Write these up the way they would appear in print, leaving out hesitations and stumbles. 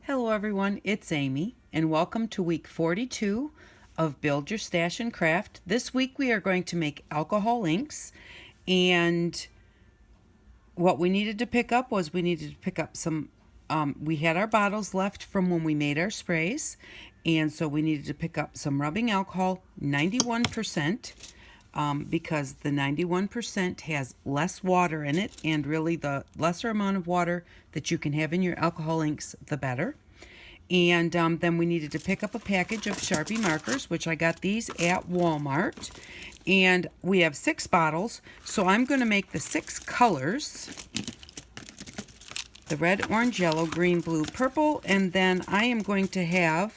Hello everyone, it's Amy and welcome to week 42 of Build Your Stash and Craft. This week we are going to make alcohol inks, and what we needed to pick up was some, we had our bottles left from when we made our sprays, and so we needed to pick up some rubbing alcohol, 91%. Because the 91% has less water in it, and really the lesser amount of water that you can have in your alcohol inks, the better. And then we needed to pick up a package of Sharpie markers, which I got these at Walmart. And we have 6 bottles, so I'm going to make the 6 colors: the red, orange, yellow, green, blue, purple, and then I am going to have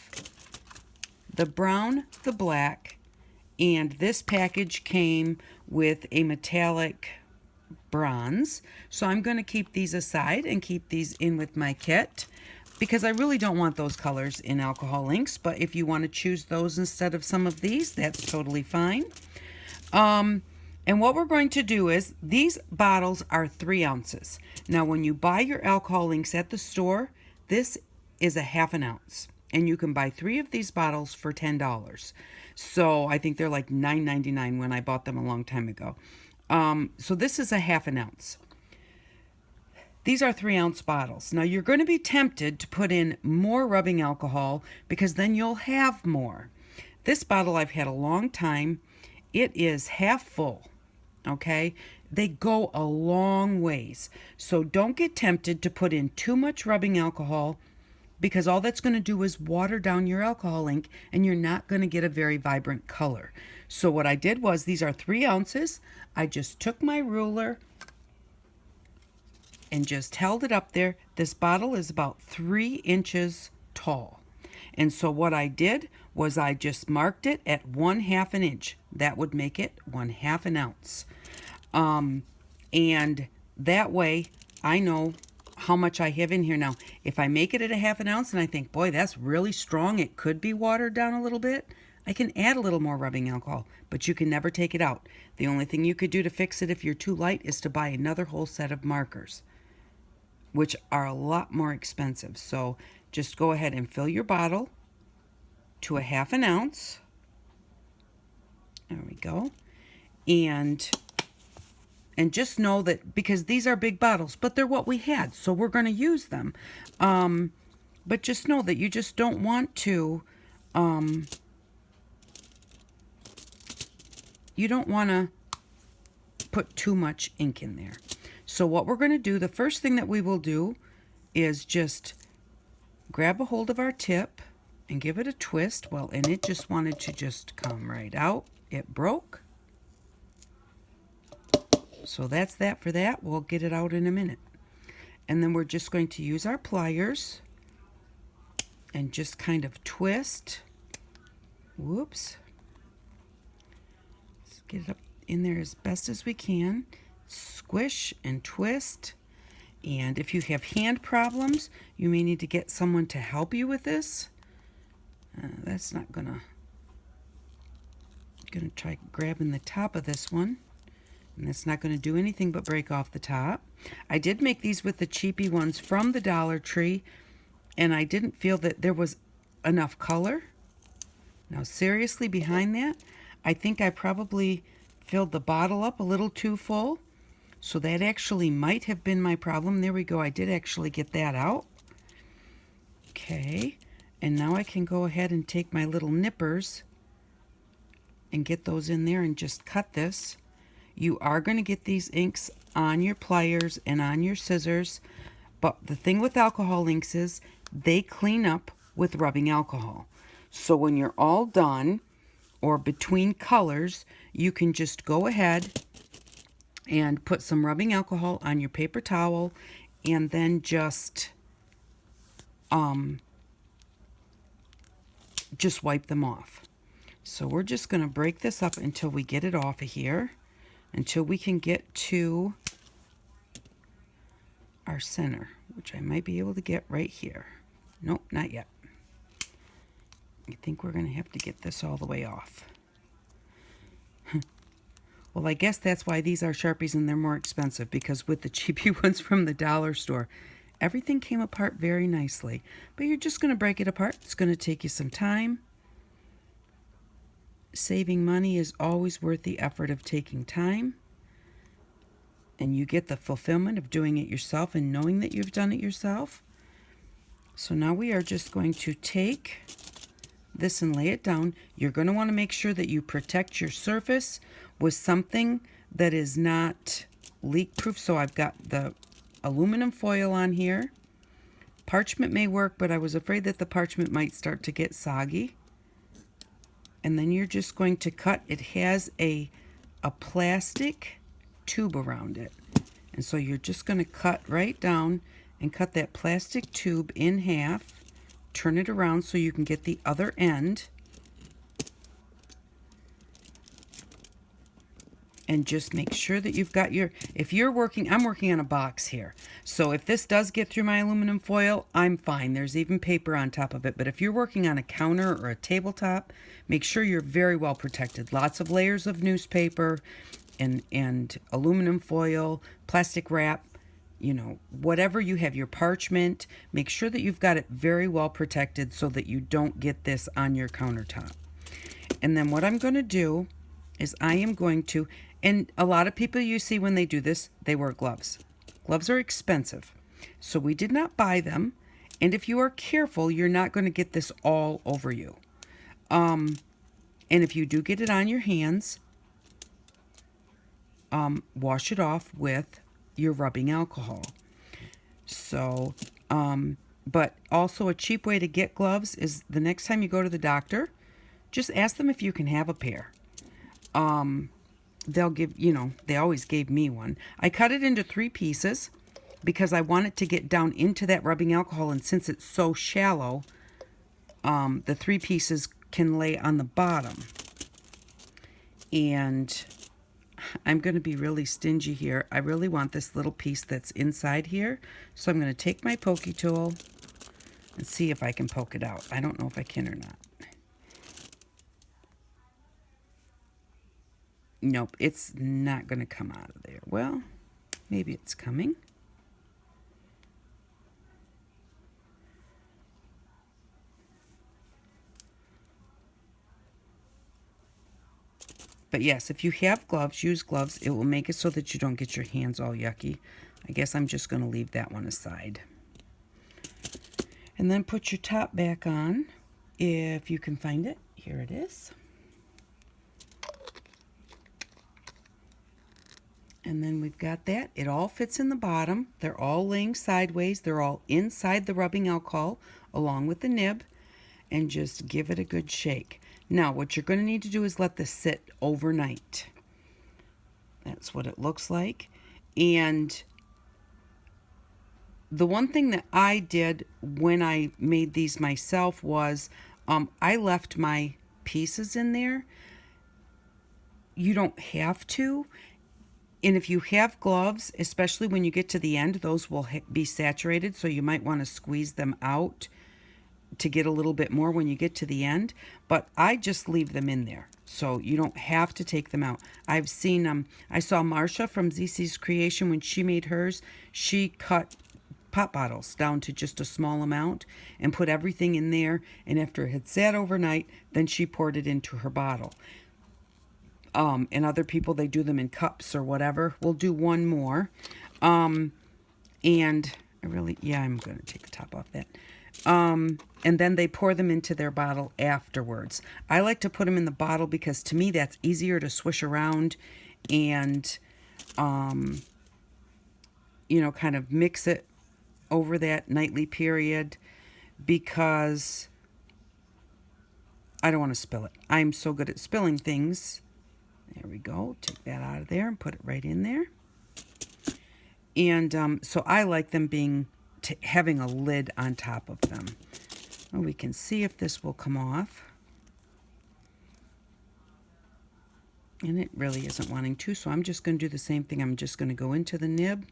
the brown, the black, and this package came with a metallic bronze. So I'm going to keep these aside and keep these in with my kit, because I really don't want those colors in alcohol inks. But if you want to choose those instead of some of these, that's totally fine. And what we're going to do is, these bottles are 3 ounces. Now, when you buy your alcohol inks at the store, this is a half an ounce. And you can buy 3 of these bottles for $10. So I think they're like $9.99 when I bought them a long time ago. So this is a half an ounce. These are 3-ounce bottles. Now you're going to be tempted to put in more rubbing alcohol, because then you'll have more. This bottle I've had a long time. It is half full. Okay? They go a long ways. So don't get tempted to put in too much rubbing alcohol, because all that's going to do is water down your alcohol ink, and you're not going to get a very vibrant color. So what I did was, these are 3 ounces. I just took my ruler and just held it up there. This bottle is about 3 inches tall. And so what I did was I just marked it at 1/2 an inch. That would make it 1/2 an ounce. And that way I know how much I have in here. Now, if I make it at a half an ounce and I think, boy, that's really strong, it could be watered down a little bit, I can add a little more rubbing alcohol, but you can never take it out. The only thing you could do to fix it if you're too light is to buy another whole set of markers, which are a lot more expensive. So just go ahead and fill your bottle to a half an ounce. There we go. And just know that, because these are big bottles, but they're what we had, so we're going to use them. But just know that you just don't want to, you don't want to put too much ink in there. So what we're going to do, the first thing that we will do is just grab a hold of our tip and give it a twist. Well, and it just wanted to just come right out. It broke. So that's that for that. We'll get it out in a minute. And then we're just going to use our pliers and just kind of twist. Whoops. Let's get it up in there as best as we can. Squish and twist. And if you have hand problems, you may need to get someone to help you with this. That's not gonna try grabbing the top of this one. And that's not going to do anything but break off the top. I did make these with the cheapy ones from the Dollar Tree, and I didn't feel that there was enough color. Now seriously, behind that, I think I probably filled the bottle up a little too full. So that actually might have been my problem. There we go. I did actually get that out. Okay. And now I can go ahead and take my little nippers and get those in there and just cut this. You are going to get these inks on your pliers and on your scissors, but the thing with alcohol inks is they clean up with rubbing alcohol. So when you're all done, or between colors, you can just go ahead and put some rubbing alcohol on your paper towel, and then just wipe them off. So we're just going to break this up until we get it off of here, until we can get to our center, which I might be able to get right here. Nope, not yet. I think we're going to have to get this all the way off. Well, I guess that's why these are Sharpies and they're more expensive, because with the cheapy ones from the dollar store, everything came apart very nicely. But you're just going to break it apart. It's going to take you some time. Saving money is always worth the effort of taking time. And you get the fulfillment of doing it yourself and knowing that you've done it yourself. So now we are just going to take this and lay it down. You're going to want to make sure that you protect your surface with something that is not leak proof. So I've got the aluminum foil on here. Parchment may work, but I was afraid that the parchment might start to get soggy. And then you're just going to cut. It has a plastic tube around it. And so you're just going to cut right down and cut that plastic tube in half. Turn it around so you can get the other end. And just make sure that you've got your, if you're working, I'm working on a box here. So if this does get through my aluminum foil, I'm fine. There's even paper on top of it. But if you're working on a counter or a tabletop, make sure you're very well protected. Lots of layers of newspaper and aluminum foil, plastic wrap, you know, whatever you have, your parchment, make sure that you've got it very well protected so that you don't get this on your countertop. And then what I'm going to do is I am going to, and a lot of people you see when they do this, they wear gloves. Gloves are expensive, so we did not buy them. And if you are careful, you're not going to get this all over you. And if you do get it on your hands, wash it off with your rubbing alcohol. So, but also a cheap way to get gloves is the next time you go to the doctor, just ask them if you can have a pair. They'll give, you know, they always gave me one. I cut it into 3 pieces because I want it to get down into that rubbing alcohol. And since it's so shallow, the 3 pieces can lay on the bottom. And I'm going to be really stingy here. I really want this little piece that's inside here. So I'm going to take my pokey tool and see if I can poke it out. I don't know if I can or not. Nope, it's not going to come out of there. Well, maybe it's coming. But yes, if you have gloves, use gloves. It will make it so that you don't get your hands all yucky. I guess I'm just going to leave that one aside. And then put your top back on, if you can find it. Here it is. And then we've got that. It all fits in the bottom. They're all laying sideways. They're all inside the rubbing alcohol along with the nib. And just give it a good shake. Now, what you're going to need to do is let this sit overnight. That's what it looks like. And the one thing that I did when I made these myself was I left my pieces in there. You don't have to. And if you have gloves, especially when you get to the end, those will be saturated. So you might want to squeeze them out to get a little bit more when you get to the end, but I just leave them in there, so you don't have to take them out. I've seen I saw Marsha from ZC's Creation when she made hers. She cut pop bottles down to just a small amount and put everything in there, and after it had sat overnight, then she poured it into her bottle. And other people, they do them in cups or whatever. We'll do one more. And I really, yeah, I'm going to take the top off that. And then they pour them into their bottle afterwards. I like to put them in the bottle because to me that's easier to swish around and, you know, kind of mix it over that nightly period because I don't want to spill it. I'm so good at spilling things. There we go. Take that out of there and put it right in there. And so I like them being having a lid on top of them. Well, we can see if this will come off. And it really isn't wanting to, so I'm just going to do the same thing. I'm just going to go into the nib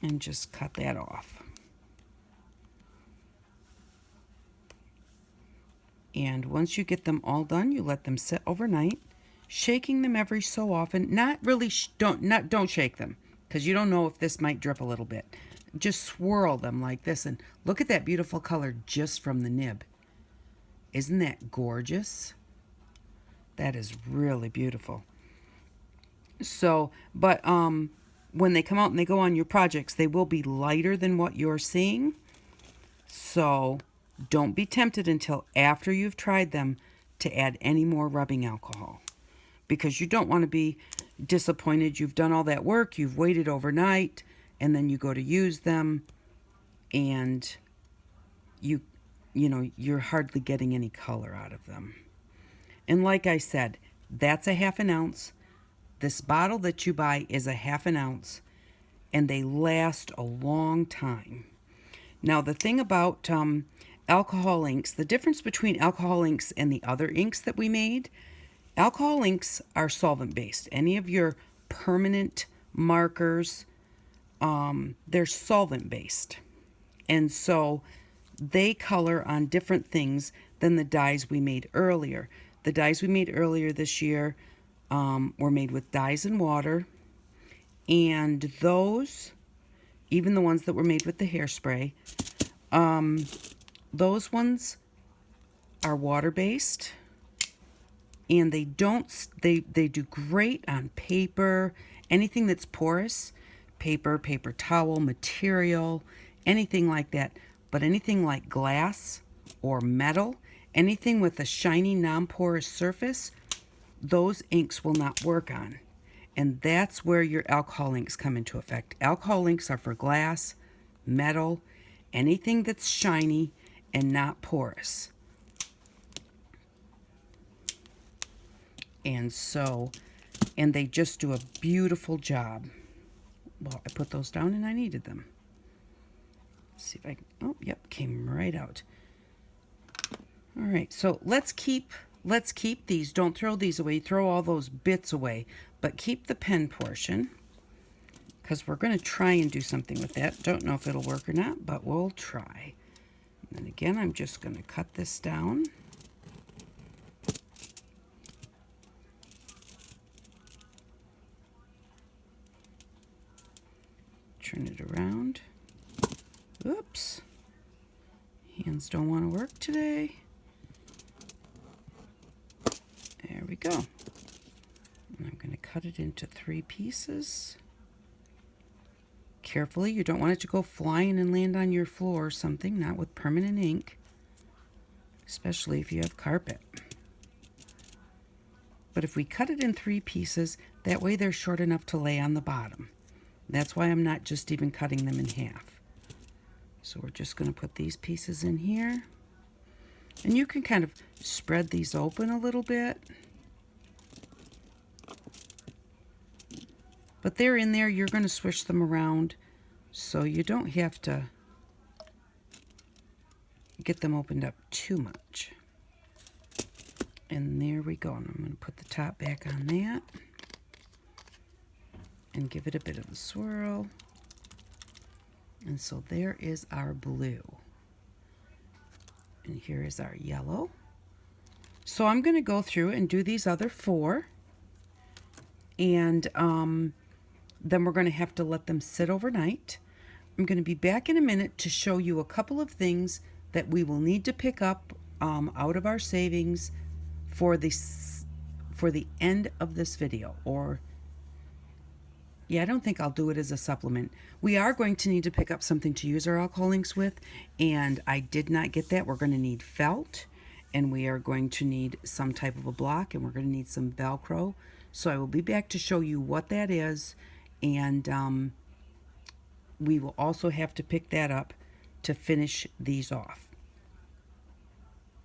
and just cut that off. And once you get them all done, you let them sit overnight, shaking them every so often. Not really, don't shake them. because you don't know if this might drip a little bit. Just swirl them like this, and look at that beautiful color just from the nib. Isn't that gorgeous? That is really beautiful. So, but when they come out and they go on your projects, they will be lighter than what you're seeing. So don't be tempted until after you've tried them to add any more rubbing alcohol, because you don't want to be disappointed. You've done all that work, you've waited overnight, and then you go to use them and you know, you're hardly getting any color out of them. And like I said, that's a half an ounce. This bottle that you buy is a half an ounce, and they last a long time. Now, the thing about alcohol inks, the difference between alcohol inks and the other inks that we made, alcohol inks are solvent-based. Any of your permanent markers, they're solvent-based. And so they color on different things than the dyes we made earlier. The dyes we made earlier this year were made with dyes and water, and those, even the ones that were made with the hairspray, those ones are water-based, and they do great on paper, anything that's porous, paper towel, material, anything like that. But anything like glass or metal, anything with a shiny, non-porous surface, those inks will not work on. And that's where your alcohol inks come into effect. Alcohol inks are for glass, metal, anything that's shiny and not porous. And they just do a beautiful job. Well, I put those down and I needed them. Let's see if I can, oh, yep, came right out. All right, so let's keep these. Don't throw these away. Throw all those bits away, but keep the pen portion, because we're going to try and do something with that. Don't know if it'll work or not, but we'll try. And then again, I'm just going to cut this down. Turn it around. Oops. Hands don't want to work today. There we go. And I'm going to cut it into 3 pieces. Carefully, you don't want it to go flying and land on your floor or something, not with permanent ink, especially if you have carpet. But if we cut it in 3 pieces, that way they're short enough to lay on the bottom. That's why I'm not just even cutting them in half. So we're just going to put these pieces in here. And you can kind of spread these open a little bit. But they're in there, you're going to swish them around, so you don't have to get them opened up too much. And there we go. And I'm going to put the top back on that and give it a bit of a swirl. And so there is our blue. And here is our yellow. So I'm going to go through and do these other 4. And then we're going to have to let them sit overnight. I'm going to be back in a minute to show you a couple of things that we will need to pick up out of our savings for the end of this video. Or, yeah, I don't think I'll do it as a supplement. We are going to need to pick up something to use our alcohol inks with, and I did not get that. We're going to need felt, and we are going to need some type of a block, and we're going to need some Velcro. So I will be back to show you what that is, and we will also have to pick that up to finish these off.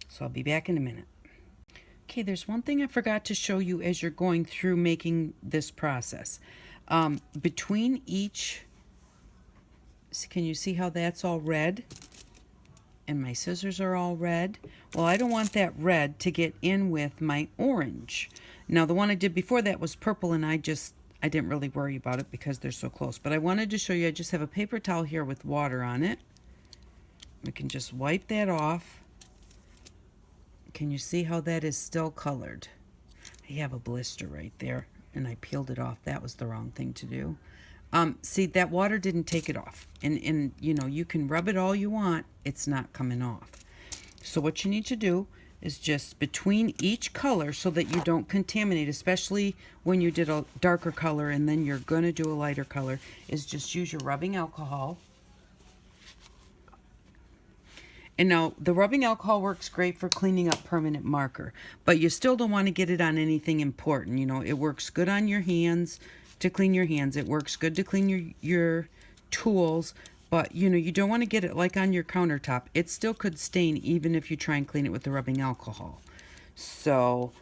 So I'll be back in a minute. Okay, there's one thing I forgot to show you as you're going through making this process. Between each, can you see how that's all red? And my scissors are all red. Well, I don't want that red to get in with my orange. Now, the one I did before that was purple, and I didn't really worry about it because they're so close. But I wanted to show you, I just have a paper towel here with water on it. We can just wipe that off. Can you see how that is still colored? I have a blister right there, and I peeled it off. That was the wrong thing to do. See, that water didn't take it off. And you know, you can rub it all you want. It's not coming off. So what you need to do is just between each color so that you don't contaminate, especially when you did a darker color and then you're going to do a lighter color, is just use your rubbing alcohol. And now the rubbing alcohol works great for cleaning up permanent marker, but you still don't want to get it on anything important. You know, it works good on your hands to clean your hands. It works good to clean your tools, but you know, you don't want to get it like on your countertop. It still could stain even if you try and clean it with the rubbing alcohol. So,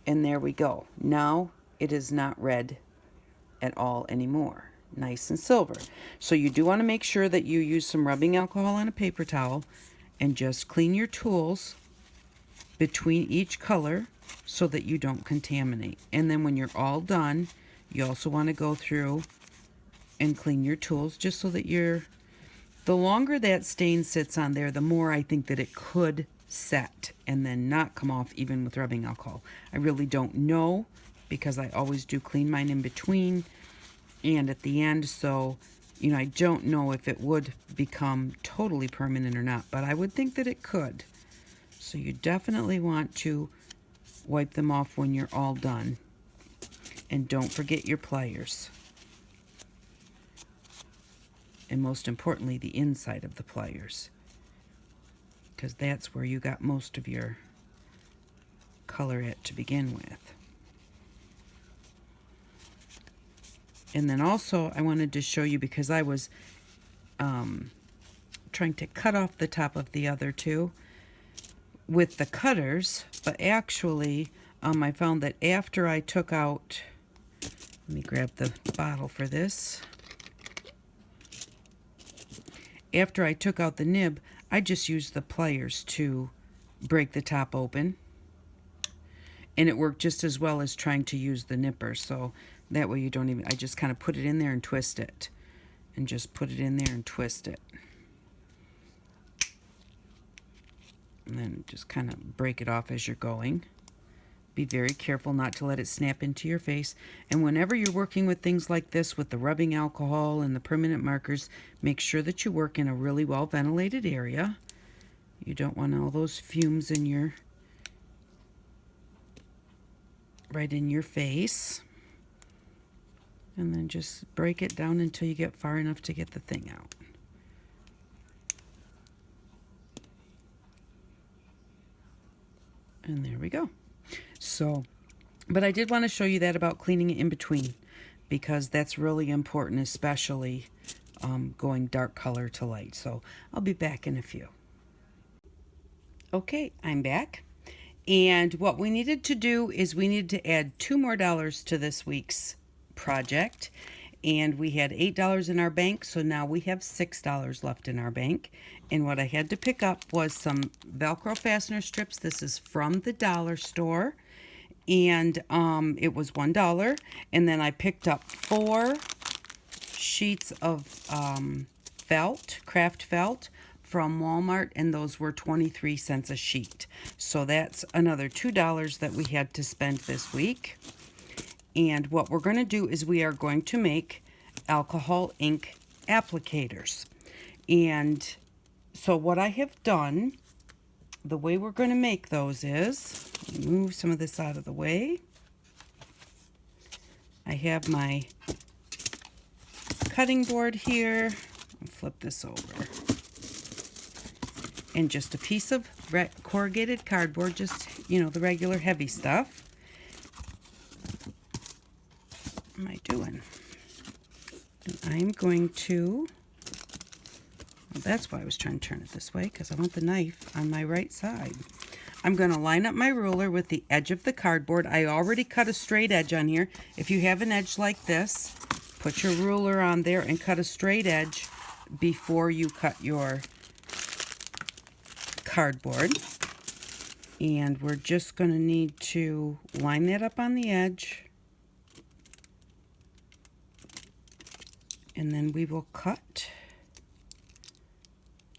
and there we go. Now it is not red at all anymore. Nice and silver. So you do want to make sure that you use some rubbing alcohol on a paper towel and just clean your tools between each color so that you don't contaminate. And then when you're all done, you also want to go through and clean your tools just so that the longer that stain sits on there, the more I think that it could set and then not come off even with rubbing alcohol. I really don't know because I always do clean mine in between and at the end, so you know, I don't know if it would become totally permanent or not, but I would think that it could. So you definitely want to wipe them off when you're all done. And don't forget your pliers. And most importantly, the inside of the pliers, because that's where you got most of your color at to begin with. And then also I wanted to show you, because I was trying to cut off the top of the other two with the cutters, but actually I found that after I took out, let me grab the bottle for this. After I took out the nib, I just used the pliers to break the top open. And it worked just as well as trying to use the nipper. So that way you don't even, I just kind of put it in there and twist it. And just put it in there and twist it. And then just kind of break it off as you're going. Be very careful not to let it snap into your face. And whenever you're working with things like this, with the rubbing alcohol and the permanent markers, make sure that you work in a really well ventilated area. You don't want all those fumes in your, right in your face. And then just break it down until you get far enough to get the thing out. And there we go. So, but I did want to show you that about cleaning it in between, because that's really important, especially going dark color to light. So I'll be back in a few. Okay, I'm back. And what we needed to do is we needed to add $2 more to this week's project. And we had $8 in our bank, so now we have $6 left in our bank. And what I had to pick up was some Velcro fastener strips. This is from the dollar store. And it was $1. And then I picked up 4 sheets of felt, craft felt, from Walmart, and those were 23 cents a sheet. So that's another $2 that we had to spend this week. And what we're going to do is we are going to make alcohol ink applicators. And so what I have done, the way we're going to make those is, move some of this out of the way. I have my cutting board here. I'll flip this over. And just a piece of corrugated cardboard, just, you know, the regular heavy stuff. What am I doing? And I'm going to, well, that's why I was trying to turn it this way, because I want the knife on my right side. I'm going to line up my ruler with the edge of the cardboard. I already cut a straight edge on here. If you have an edge like this, put your ruler on there and cut a straight edge before you cut your cardboard. And we're just going to need to line that up on the edge. And then we will cut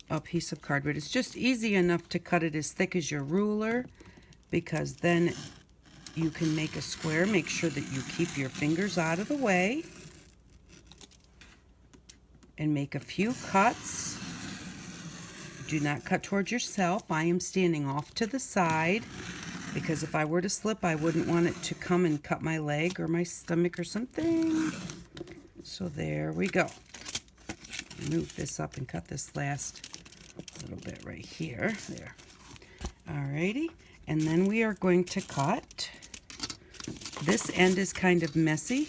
a piece of cardboard. It's just easy enough to cut it as thick as your ruler, because then you can make a square. Make sure that you keep your fingers out of the way. and make a few cuts. Do not cut towards yourself. I am standing off to the side because if I were to slip, I wouldn't want it to come and cut my leg or my stomach or something. So there we go. Move this up and cut this last little bit right here. There. Alrighty. And then we are going to cut. This end is kind of messy.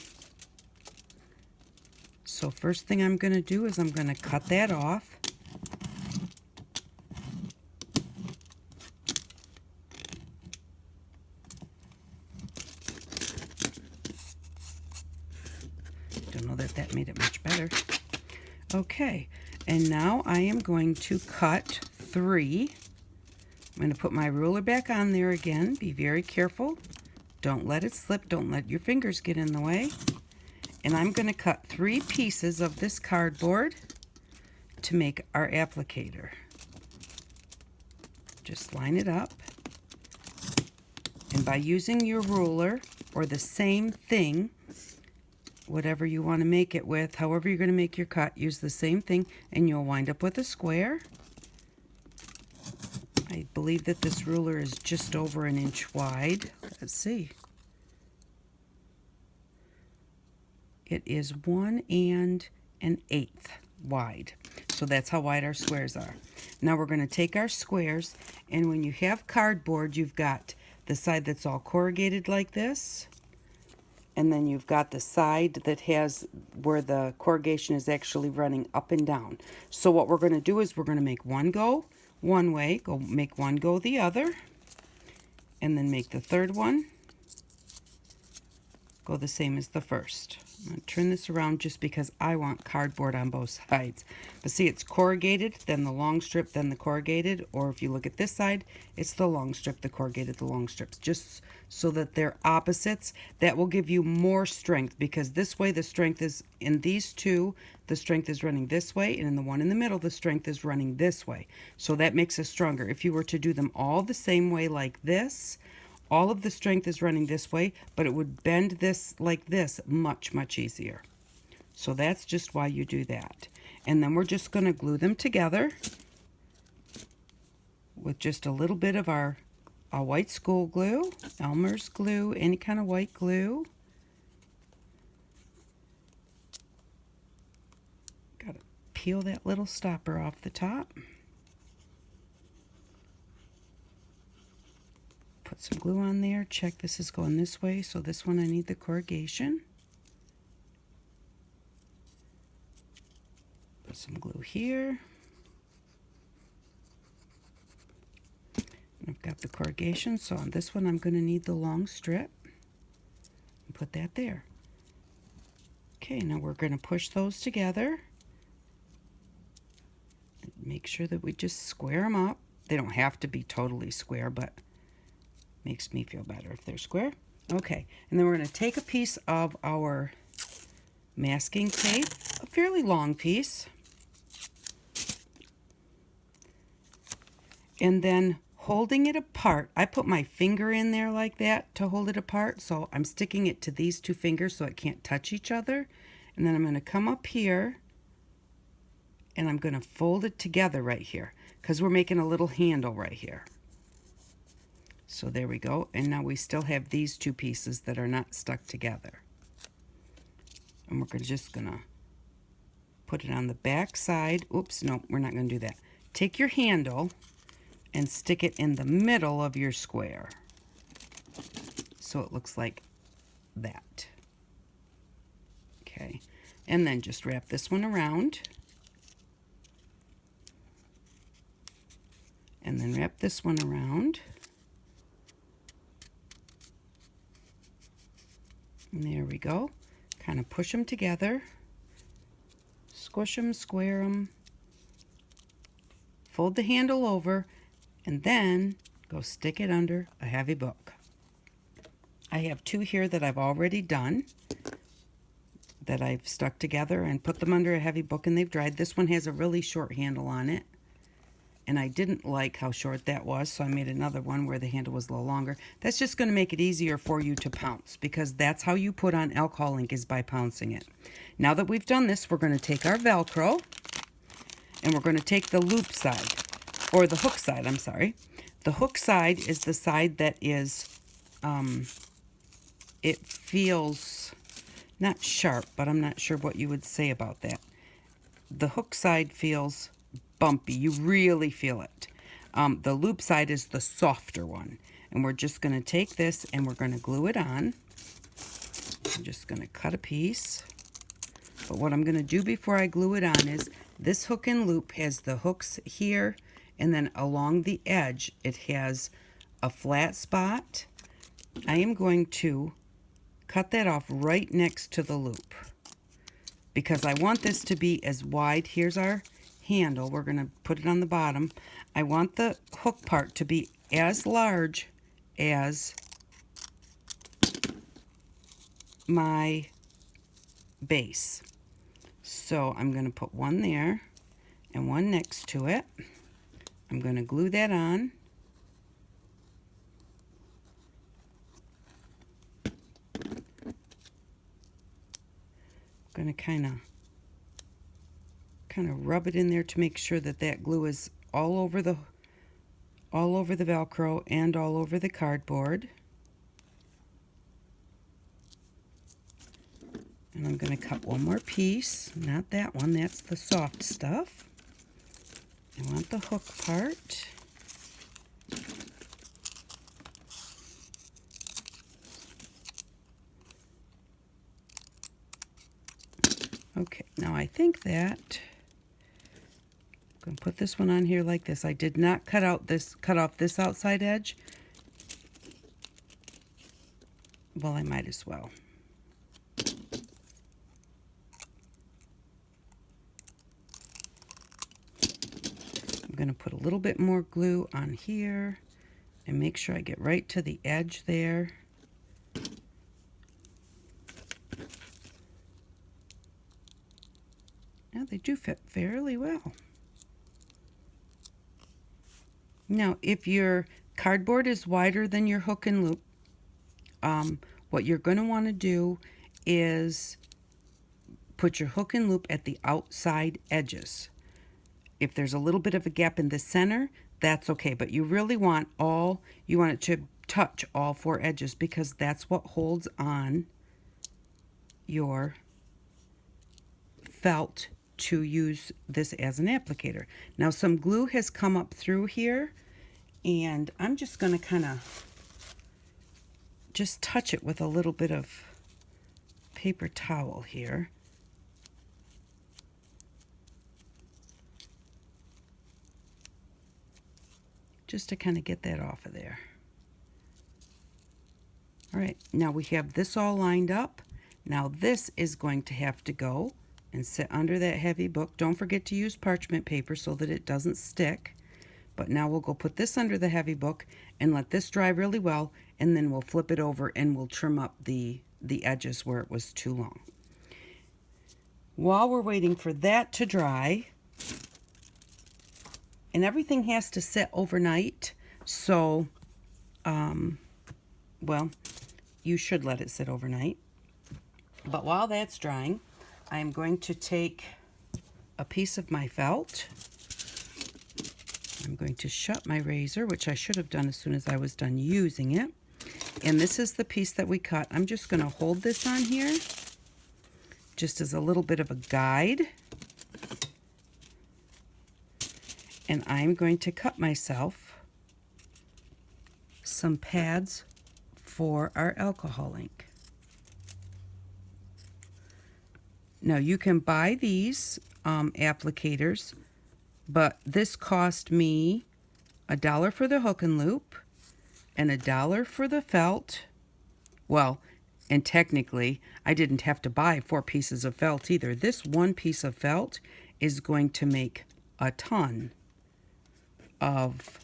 So first thing I'm going to do is I'm going to cut that off. Don't know that made it much better. Okay, and now I am going to cut 3. I'm going to put my ruler back on there again. Be very careful. Don't let it slip. Don't let your fingers get in the way. And I'm going to cut 3 pieces of this cardboard to make our applicator. Just line it up. And by using your ruler or the same thing, whatever you want to make it with, however you're going to make your cut, use the same thing and you'll wind up with a square. I believe that this ruler is just over 1 inch wide. Let's see. It is 1 1/8 wide. So that's how wide our squares are. Now we're going to take our squares, and when you have cardboard, you've got the side that's all corrugated like this, and then you've got the side that has where the corrugation is actually running up and down. So what we're going to do is we're going to make one go one way, make one go the other, and then make the third one go the same as the first. I'm going to turn this around just because I want cardboard on both sides. But see, it's corrugated, then the long strip, then the corrugated. Or if you look at this side, it's the long strip, the corrugated, the long strips. Just so that they're opposites. That will give you more strength, because this way the strength is in these two, the strength is running this way, and in the one in the middle, the strength is running this way. So that makes us stronger. If you were to do them all the same way like this, all of the strength is running this way, but it would bend this like this much, much easier. So that's just why you do that. And then we're just going to glue them together with just a little bit of our white school glue, Elmer's glue, any kind of white glue. Got to peel that little stopper off the top. Put some glue on there. Check this is going this way, so this one I need the corrugation. Put some glue here. I've got the corrugation, so on this one I'm going to need the long strip. And put that there. Okay, now we're going to push those together. Make sure that we just square them up. They don't have to be totally square, but makes me feel better if they're square. Okay, and then we're going to take a piece of our masking tape, a fairly long piece, and then holding it apart, I put my finger in there like that to hold it apart, so I'm sticking it to these two fingers so it can't touch each other, and then I'm going to come up here and I'm going to fold it together right here, because we're making a little handle right here. So there we go, and now we still have these two pieces that are not stuck together. And we're just gonna put it on the back side. Oops, no, we're not gonna do that. Take your handle and stick it in the middle of your square. So it looks like that. Okay, and then just wrap this one around. And then wrap this one around. And there we go. Kind of push them together. Squish them, square them. Fold the handle over, and then go stick it under a heavy book. I have two here that I've already done, that I've stuck together and put them under a heavy book, and they've dried. This one has a really short handle on it. and I didn't like how short that was, so I made another one where the handle was a little longer. That's just going to make it easier for you to pounce, because that's how you put on alcohol ink, is by pouncing it. Now that we've done this, we're going to take our Velcro, and we're going to take the loop side, or the hook side, I'm sorry. The hook side is the side that is, it feels not sharp, but I'm not sure what you would say about that. The hook side feels bumpy. You really feel it. The loop side is the softer one. And we're just going to take this and we're going to glue it on. I'm just going to cut a piece. But what I'm going to do before I glue it on is, this hook and loop has the hooks here, and then along the edge it has a flat spot. I am going to cut that off right next to the loop, because I want this to be as wide. Here's our handle. We're going to put it on the bottom. I want the hook part to be as large as my base. So I'm going to put one there and one next to it. I'm going to glue that on. I'm going to kind of rub it in there to make sure that that glue is all over the Velcro and all over the cardboard. And I'm going to cut one more piece, not that one, that's the soft stuff. I want the hook part. Okay, now I think that I'm going to put this one on here like this. I did not cut off this outside edge. Well, I might as well. I'm going to put a little bit more glue on here and make sure I get right to the edge there. Now they do fit fairly well. Now, if your cardboard is wider than your hook and loop, what you're going to want to do is put your hook and loop at the outside edges. If there's a little bit of a gap in the center, that's okay, but you really want it to touch all four edges, because that's what holds on your felt to use this as an applicator. Now, some glue has come up through here, and I'm just going to kind of just touch it with a little bit of paper towel here. Just to kind of get that off of there. All right, now we have this all lined up. Now this is going to have to go and sit under that heavy book. Don't forget to use parchment paper so that it doesn't stick. But now we'll go put this under the heavy book and let this dry really well, and then we'll flip it over and we'll trim up the edges where it was too long. While we're waiting for that to dry, and everything has to sit overnight, so, well, you should let it sit overnight. But while that's drying, I'm going to take a piece of my felt. I'm going to shut my razor, which I should have done as soon as I was done using it. And this is the piece that we cut. I'm just going to hold this on here just as a little bit of a guide. And I'm going to cut myself some pads for our alcohol ink. Now you can buy these applicators, but this cost me $1 for the hook and loop and $1 for the felt. Well, and technically I didn't have to buy 4 pieces of felt either. This one piece of felt is going to make a ton of,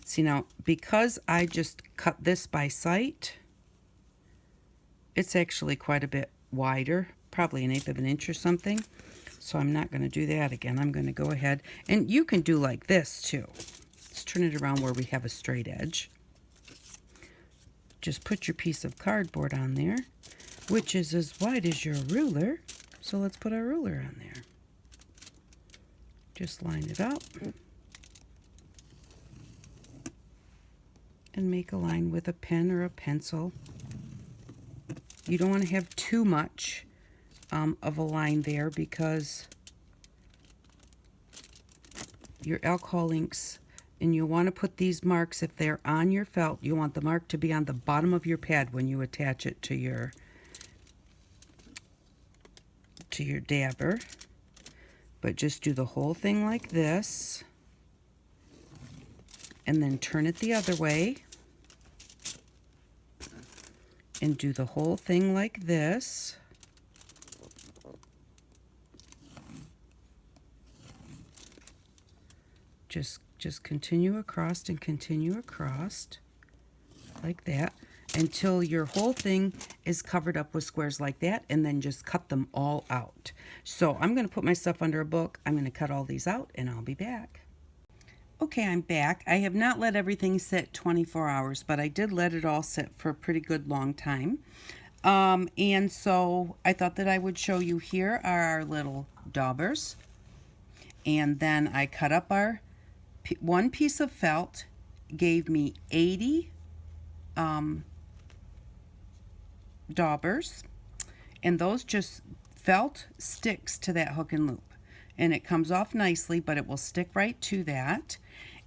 see now, because I just cut this by sight, it's actually quite a bit wider, probably 1/8 of an inch or something. So I'm not going to do that again. I'm going to go ahead, and you can do like this too. Let's turn it around where we have a straight edge. Just put your piece of cardboard on there, which is as wide as your ruler. So let's put our ruler on there. Just line it up and make a line with a pen or a pencil. You don't want to have too much of a line there, because your alcohol inks, and you want to put these marks, if they're on your felt, you want the mark to be on the bottom of your pad when you attach it to your dabber. But just do the whole thing like this, and then turn it the other way, and do the whole thing like this. Just continue across and continue across like that until your whole thing is covered up with squares like that, and then just cut them all out. So I'm going to put my stuff under a book. I'm going to cut all these out, and I'll be back. Okay, I'm back. I have not let everything sit 24 hours, but I did let it all sit for a pretty good long time. And so I thought that I would show you. Here are our little daubers. And then I cut up our one piece of felt, gave me 80 daubers, and those just felt sticks to that hook and loop, and it comes off nicely, but it will stick right to that.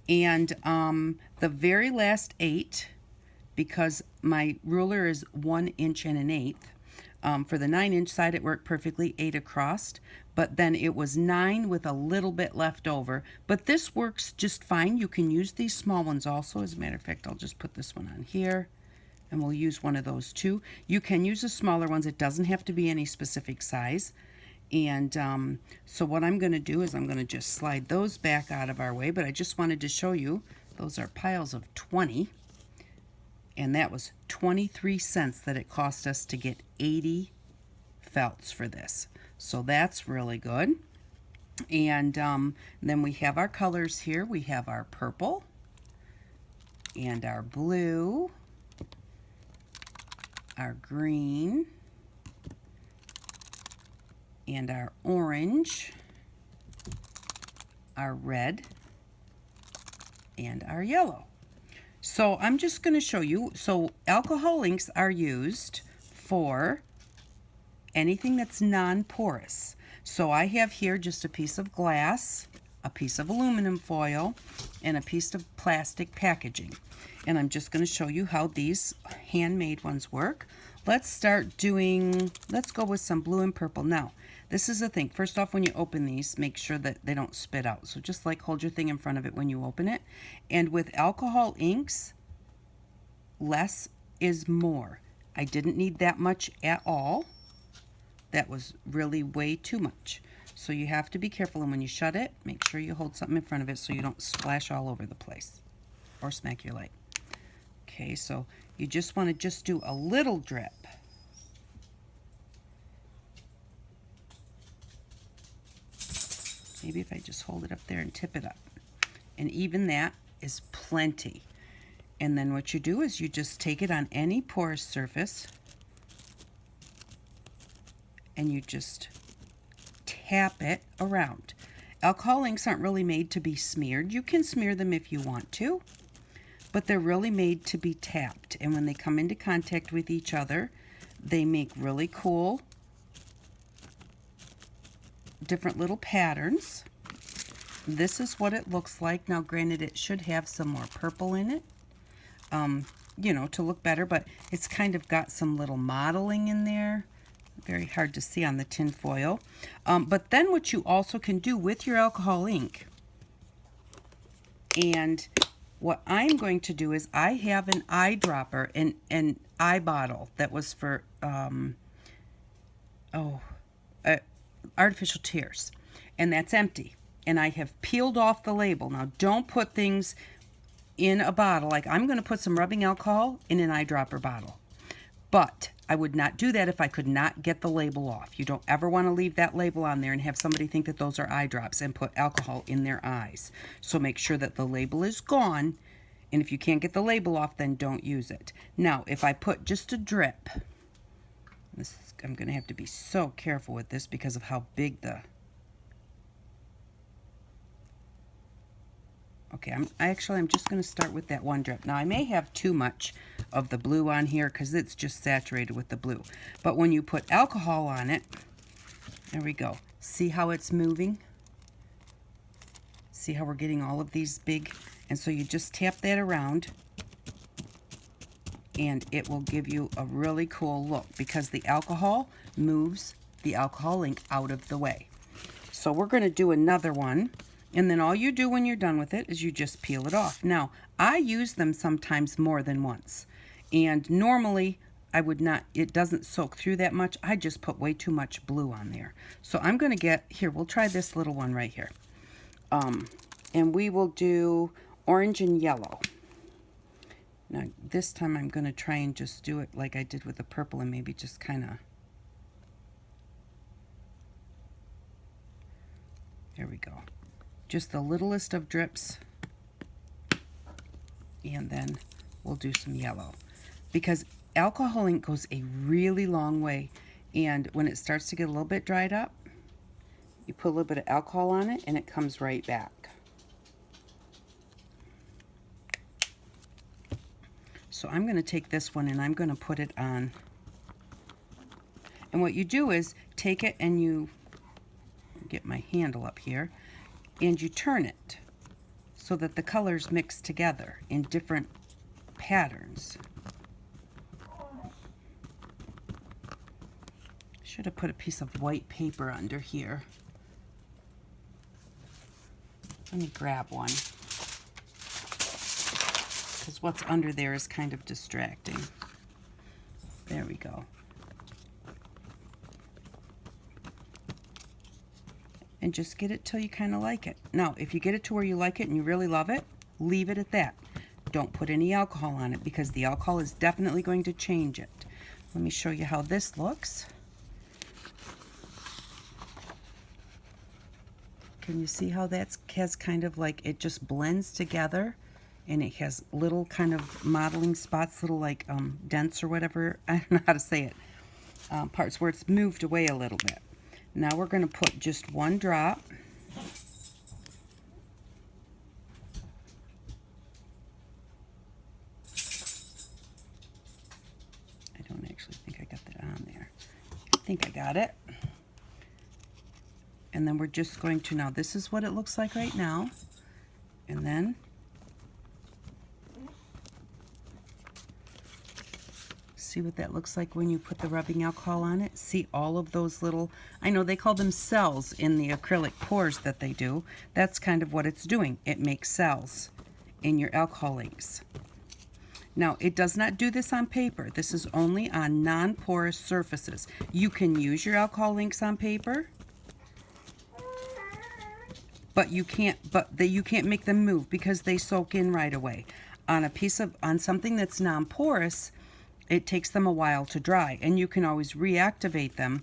And the very last 8, because my ruler is 1 inch and 1/8, for the 9-inch side it worked perfectly, 8 across, but then it was 9 with a little bit left over. But this works just fine. You can use these small ones also. As a matter of fact, I'll just put this one on here, and we'll use one of those too. You can use the smaller ones. It doesn't have to be any specific size. And so what I'm going to do is I'm going to just slide those back out of our way, but I just wanted to show you, those are piles of 20. And that was 23 cents that it cost us to get 80 felts for this. So that's really good. And then we have our colors here. We have our purple and our blue, our green, and our orange, our red, and our yellow. So I'm just going to show you. So alcohol inks are used for anything that's non-porous. So I have here just a piece of glass, a piece of aluminum foil, and a piece of plastic packaging. And I'm just going to show you how these handmade ones work. Let's go with some blue and purple. Now, this is the thing. First off, when you open these, make sure that they don't spit out. So just like hold your thing in front of it when you open it. And with alcohol inks, less is more. I didn't need that much at all. That was really way too much. So you have to be careful, and when you shut it, make sure you hold something in front of it so you don't splash all over the place or smack your light. Okay, so you just want to just do a little drip. Maybe if I just hold it up there and tip it up. And even that is plenty. And then what you do is you just take it on any porous surface and you just tap it around. Alcohol inks aren't really made to be smeared. You can smear them if you want to, but they're really made to be tapped. And when they come into contact with each other, they make really cool different little patterns. This is what it looks like. Now granted, it should have some more purple in it, you know, to look better, but it's kind of got some little modeling in there. Very hard to see on the tin foil. But then what you also can do with your alcohol ink, and what I'm going to do is I have an eyedropper, an eye bottle that was for artificial tears, and that's empty. And I have peeled off the label. Now don't put things in a bottle. Like I'm going to put some rubbing alcohol in an eyedropper bottle. But I would not do that if I could not get the label off. You don't ever want to leave that label on there and have somebody think that those are eye drops and put alcohol in their eyes. So make sure that the label is gone, and if you can't get the label off, then don't use it. Now, if I put just a drip, I'm going to have to be so careful with this because of how big the... Okay, I'm just going to start with that one drip. Now, I may have too much of the blue on here because it's just saturated with the blue. But when you put alcohol on it, there we go. See how it's moving? See how we're getting all of these big? And so you just tap that around, and it will give you a really cool look because the alcohol moves the alcohol ink out of the way. So we're going to do another one. And then all you do when you're done with it is you just peel it off. Now, I use them sometimes more than once. And normally, I would not, it doesn't soak through that much. I just put way too much blue on there. So I'm going to get, here, we'll try this little one right here. And we will do orange and yellow. Now, this time I'm going to try and just do it like I did with the purple and maybe just kind of, there we go. Just the littlest of drips, and then we'll do some yellow because alcohol ink goes a really long way, and when it starts to get a little bit dried up, you put a little bit of alcohol on it and it comes right back. So I'm going to take this one and I'm going to put it on, and what you do is take it and you get my handle up here and you turn it so that the colors mix together in different patterns. Should have put a piece of white paper under here. Let me grab one, because what's under there is kind of distracting. There we go. And just get it till you kind of like it. Now, if you get it to where you like it and you really love it, leave it at that. Don't put any alcohol on it because the alcohol is definitely going to change it. Let me show you how this looks. Can you see how that has kind of like, it just blends together and it has little kind of modeling spots, little like dents or whatever, I don't know how to say it, parts where it's moved away a little bit. Now we're going to put just one drop. I don't actually think I got that on there. I think I got it. And then we're just going to, now this is what it looks like right now. And then see what that looks like when you put the rubbing alcohol on it? See all of those little, I know they call them cells in the acrylic pours that they do. That's kind of what it's doing. It makes cells in your alcohol inks. Now, it does not do this on paper. This is only on non-porous surfaces. You can use your alcohol inks on paper, but you can't make them move because they soak in right away. On something that's non-porous, it takes them a while to dry, and you can always reactivate them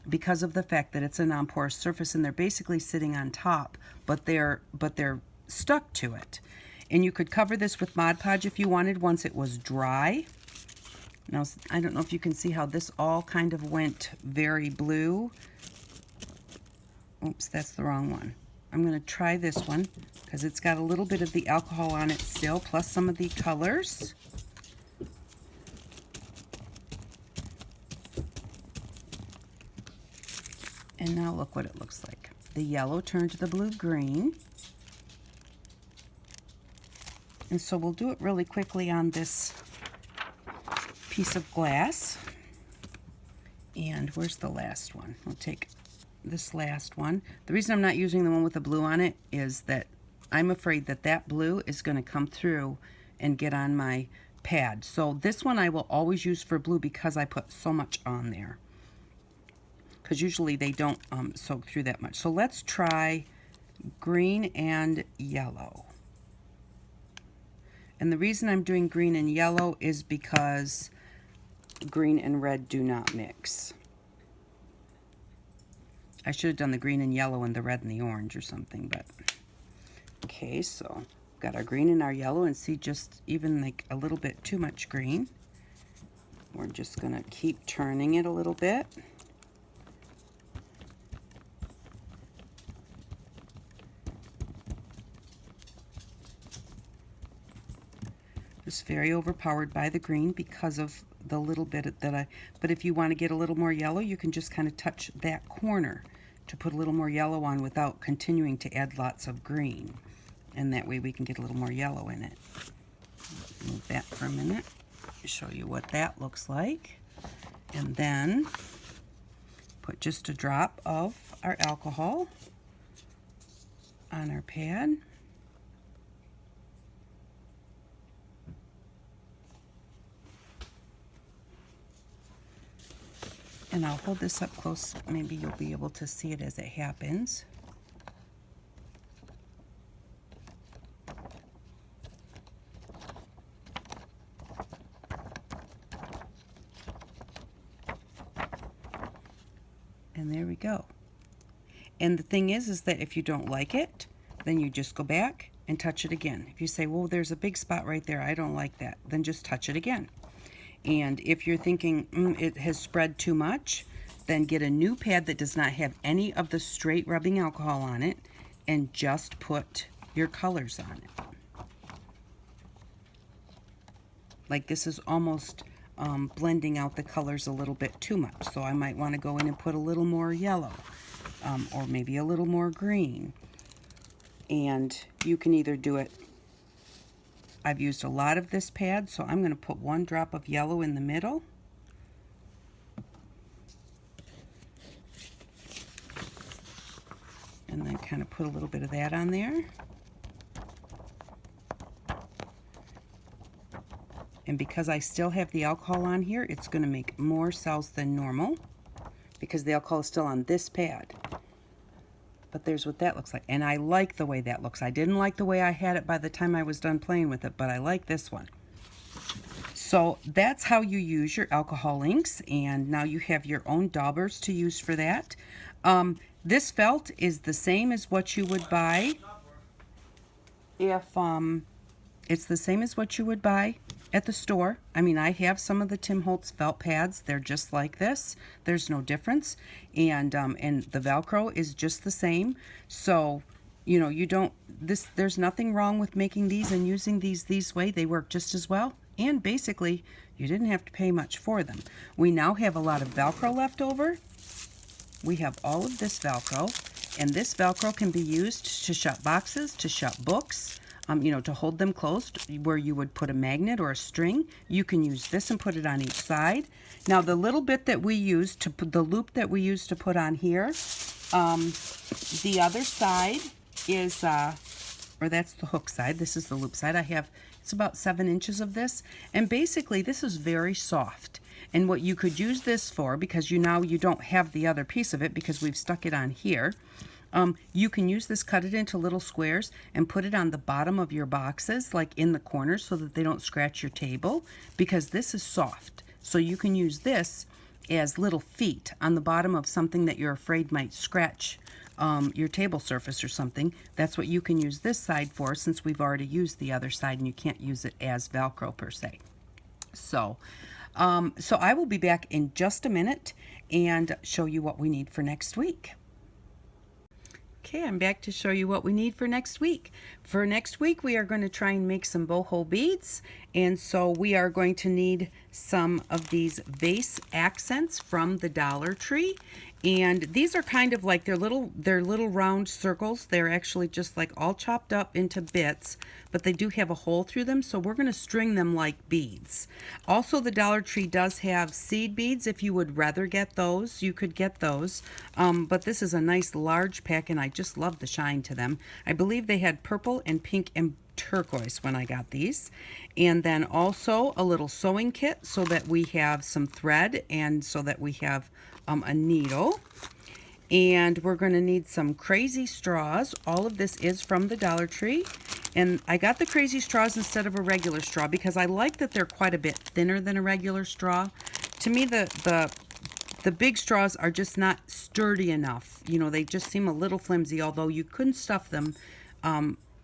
because of the fact that it's a non-porous surface and they're basically sitting on top, but they're stuck to it. And you could cover this with Mod Podge if you wanted once it was dry. Now, I don't know if you can see how this all kind of went very blue. Oops, that's the wrong one. I'm going to try this one because it's got a little bit of the alcohol on it still, plus some of the colors. And now look what it looks like. The yellow turned to the blue-green. And so we'll do it really quickly on this piece of glass. And where's the last one? We'll take this last one. The reason I'm not using the one with the blue on it is that I'm afraid that that blue is going to come through and get on my pad. So this one I will always use for blue because I put so much on there. Because usually they don't soak through that much. So let's try green and yellow. And the reason I'm doing green and yellow is because green and red do not mix. I should have done the green and yellow and the red and the orange or something, but okay, so got our green and our yellow, and see, just even like a little bit too much green. We're just gonna keep turning it a little bit. Just very overpowered by the green because of the little bit that but if you want to get a little more yellow, you can just kind of touch that corner to put a little more yellow on without continuing to add lots of green. And that way we can get a little more yellow in it. Move that for a minute, show you what that looks like. And then put just a drop of our alcohol on our pad. And I'll hold this up close, maybe you'll be able to see it as it happens. And there we go. And the thing is that if you don't like it, then you just go back and touch it again. If you say, well, there's a big spot right there, I don't like that, then just touch it again. And if you're thinking it has spread too much, then get a new pad that does not have any of the straight rubbing alcohol on it, and just put your colors on it. Like this is almost blending out the colors a little bit too much, so I might want to go in and put a little more yellow, or maybe a little more green. And you can either do it, I've used a lot of this pad, so I'm going to put one drop of yellow in the middle. And then kind of put a little bit of that on there. And because I still have the alcohol on here, it's going to make more cells than normal because the alcohol is still on this pad. But there's what that looks like. And I like the way that looks. I didn't like the way I had it by the time I was done playing with it, but I like this one. So that's how you use your alcohol inks. And now you have your own daubers to use for that. This felt is the same as what you would buy if it's the same as what you would buy at the store. I mean, I have some of the Tim Holtz felt pads. They're just like this. There's no difference. And the Velcro is just the same. So, you know, there's nothing wrong with making these and using these way. They work just as well. And basically, you didn't have to pay much for them. We now have a lot of Velcro left over. We have all of this Velcro. And this Velcro can be used to shut boxes, to shut books. You know, to hold them closed where you would put a magnet or a string. You can use this and put it on each side. Now the little bit that we use to put the loop that we use to put on here, the other side is, or that's the hook side. This is the loop side. It's about 7 inches of this. And basically this is very soft. And what you could use this for, because you don't have the other piece of it because we've stuck it on here, you can use this, cut it into little squares, and put it on the bottom of your boxes, like in the corners, so that they don't scratch your table, because this is soft. So you can use this as little feet on the bottom of something that you're afraid might scratch your table surface or something. That's what you can use this side for, since we've already used the other side and you can't use it as Velcro per se. So I will be back in just a minute and show you what we need for next week. Okay, I'm back to show you what we need for next week. For next week, we are going to try and make some boho beads. And so we are going to need some of these vase accents from the Dollar Tree. And these are kind of like, they're little round circles. They're actually just like all chopped up into bits, but they do have a hole through them. So we're going to string them like beads. Also, the Dollar Tree does have seed beads. If you would rather get those, you could get those. But this is a nice large pack, and I just love the shine to them. I believe they had purple and pink and turquoise when I got these. And then also a little sewing kit so that we have some thread and so that we have a needle. And we're going to need some crazy straws. All of this is from the Dollar Tree. And I got the crazy straws instead of a regular straw because I like that they're quite a bit thinner than a regular straw. to me, the big straws are just not sturdy enough. You know, they just seem a little flimsy, although you couldn't stuff them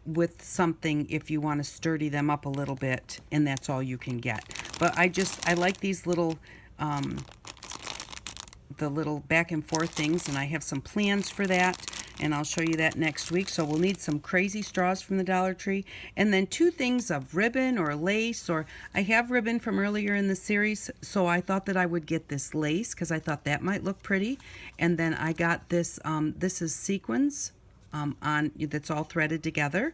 with something if you want to sturdy them up a little bit, and that's all you can get. But I like these little the little back and forth things, and I have some plans for that, and I'll show you that next week. So we'll need some crazy straws from the Dollar Tree, and then 2 things of ribbon or lace, or I have ribbon from earlier in the series, so I thought that I would get this lace because I thought that might look pretty. And then I got this, this is sequins on that's all threaded together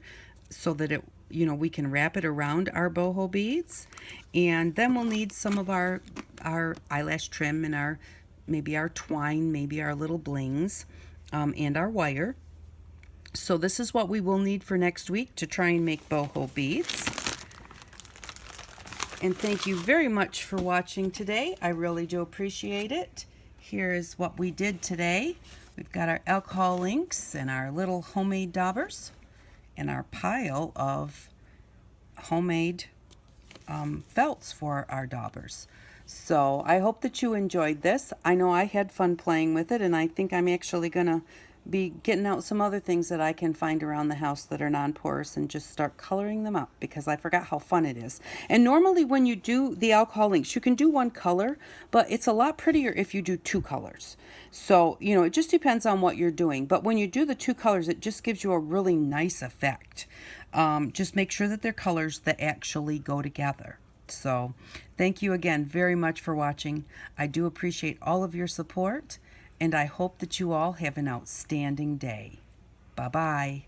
so that it, you know, we can wrap it around our boho beads. And then we'll need some of our eyelash trim and our maybe our twine, maybe our little blings, and our wire. So this is what we will need for next week to try and make boho beads. And thank you very much for watching today. I really do appreciate it. Here is what we did today. We've got our alcohol inks and our little homemade daubers and our pile of homemade felts for our daubers. So I hope that you enjoyed this. I know I had fun playing with it, and I think I'm actually gonna be getting out some other things that I can find around the house that are non-porous and just start coloring them up, because I forgot how fun it is. And normally when you do the alcohol inks, you can do 1 color, but it's a lot prettier if you do 2 colors. So, you know, it just depends on what you're doing. But when you do the 2 colors, it just gives you a really nice effect. Just make sure that they're colors that actually go together. So thank you again very much for watching. I do appreciate all of your support, and I hope that you all have an outstanding day. Bye-bye.